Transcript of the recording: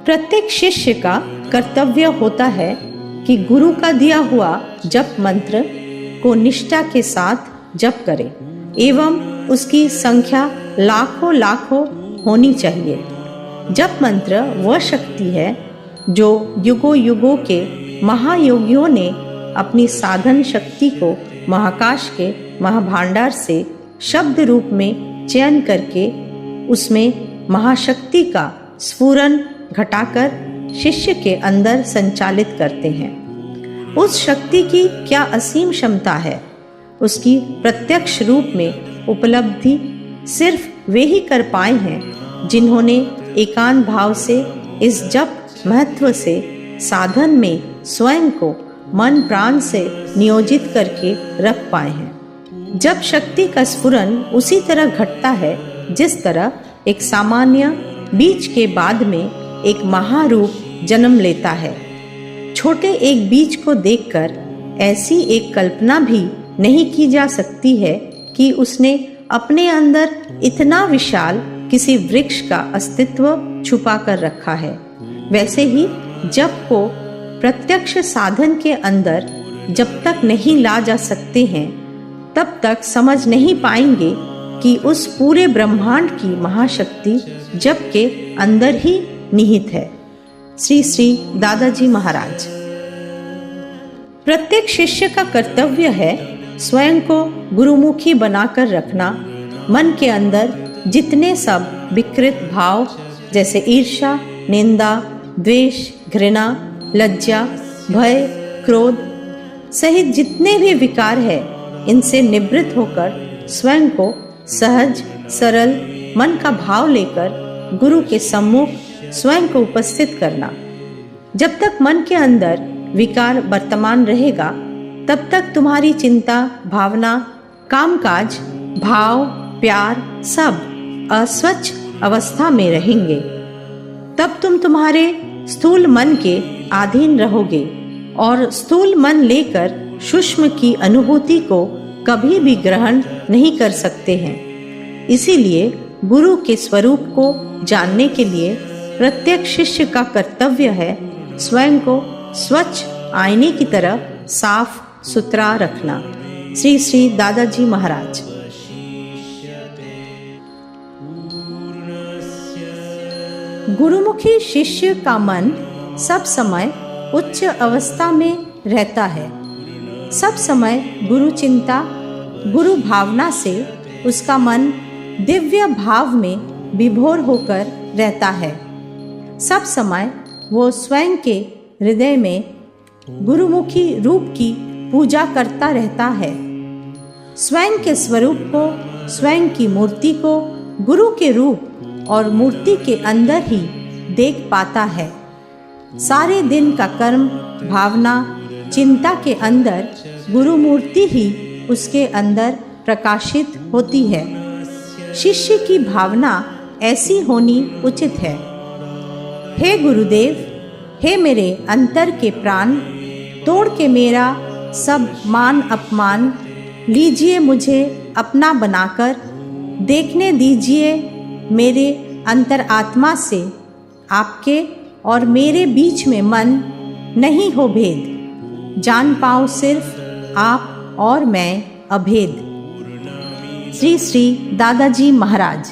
प्रत्येक शिष्य का कर्तव्य होता है कि गुरु का दिया हुआ जप मंत्र को निष्ठा के साथ जप करे एवं उसकी संख्या लाखों लाखों होनी चाहिए। जप मंत्र वह शक्ति है जो युगों युगों के महायोगियों ने अपनी साधन शक्ति को महाकाश के महाभांडार से शब्द रूप में चयन करके उसमें महाशक्ति का स्फुरन घटाकर शिष्य के अंदर संचालित करते हैं। उस शक्ति की क्या असीम क्षमता है, उसकी प्रत्यक्ष रूप में उपलब्धि सिर्फ वे ही कर पाए हैं जिन्होंने एकांत भाव से इस जप महत्व से साधन में स्वयं को मन प्राण से नियोजित करके रख पाए हैं। जब शक्ति का स्फुरन उसी तरह घटता है जिस तरह एक सामान्य बीज के बाद में एक महारूप जन्म लेता है। छोटे एक बीज को देखकर ऐसी एक कल्पना भी नहीं की जा सकती है कि उसने अपने अंदर इतना विशाल किसी वृक्ष का अस्तित्व छुपा कर रखा है। वैसे ही जप को प्रत्यक्ष साधन के अंदर जब तक नहीं ला जा सकते हैं तब तक समझ नहीं पाएंगे कि उस पूरे ब्रह्मांड की महाशक्ति जप के अंदर ही निहित है। श्री श्री दादाजी महाराज। प्रत्येक शिष्य का कर्तव्य है स्वयं को गुरुमुखी बनाकर रखना। मन के अंदर जितने सब विकृत भाव जैसे ईर्ष्या, निंदा, द्वेष, घृणा, लज्जा, भय, क्रोध सहित जितने भी विकार है, इनसे निवृत्त होकर स्वयं को सहज सरल मन का भाव लेकर गुरु के सम्मुख स्वयं को उपस्थित करना। जब तक मन के अंदर विकार वर्तमान रहेगा तब तक तुम्हारी चिंता, भावना, कामकाज, भाव, प्यार सब अस्वच्छ अवस्था में रहेंगे। तब तुम तुम्हारे स्थूल मन के अधीन रहोगे और स्थूल मन लेकर सूक्ष्म की अनुभूति को कभी भी ग्रहण नहीं कर सकते हैं। इसीलिए गुरु के स्वरूप को जानने के लिए प्रत्येक शिष्य का कर्तव्य है स्वयं को स्वच्छ आईने की तरह साफ सुथरा रखना। श्री श्री दादाजी महाराज। गुरुमुखी शिष्य का मन सब समय उच्च अवस्था में रहता है। सब समय गुरु चिंता, गुरु भावना से उसका मन दिव्य भाव में विभोर होकर रहता है। सब समय वो स्वयं के हृदय में गुरुमुखी रूप की पूजा करता रहता है। स्वयं के स्वरूप को, स्वयं की मूर्ति को गुरु के रूप और मूर्ति के अंदर ही देख पाता है। सारे दिन का कर्म, भावना, चिंता के अंदर गुरु मूर्ति ही उसके अंदर प्रकाशित होती है। शिष्य की भावना ऐसी होनी उचित है। हे गुरुदेव, हे मेरे अंतर के प्राण, तोड़ के मेरा सब मान अपमान, लीजिए मुझे अपना बनाकर, देखने दीजिए मेरे अंतरात्मा से आपके और मेरे बीच में मन नहीं हो भेद, जान पाऊँ सिर्फ आप और मैं अभेद। श्री श्री दादाजी महाराज।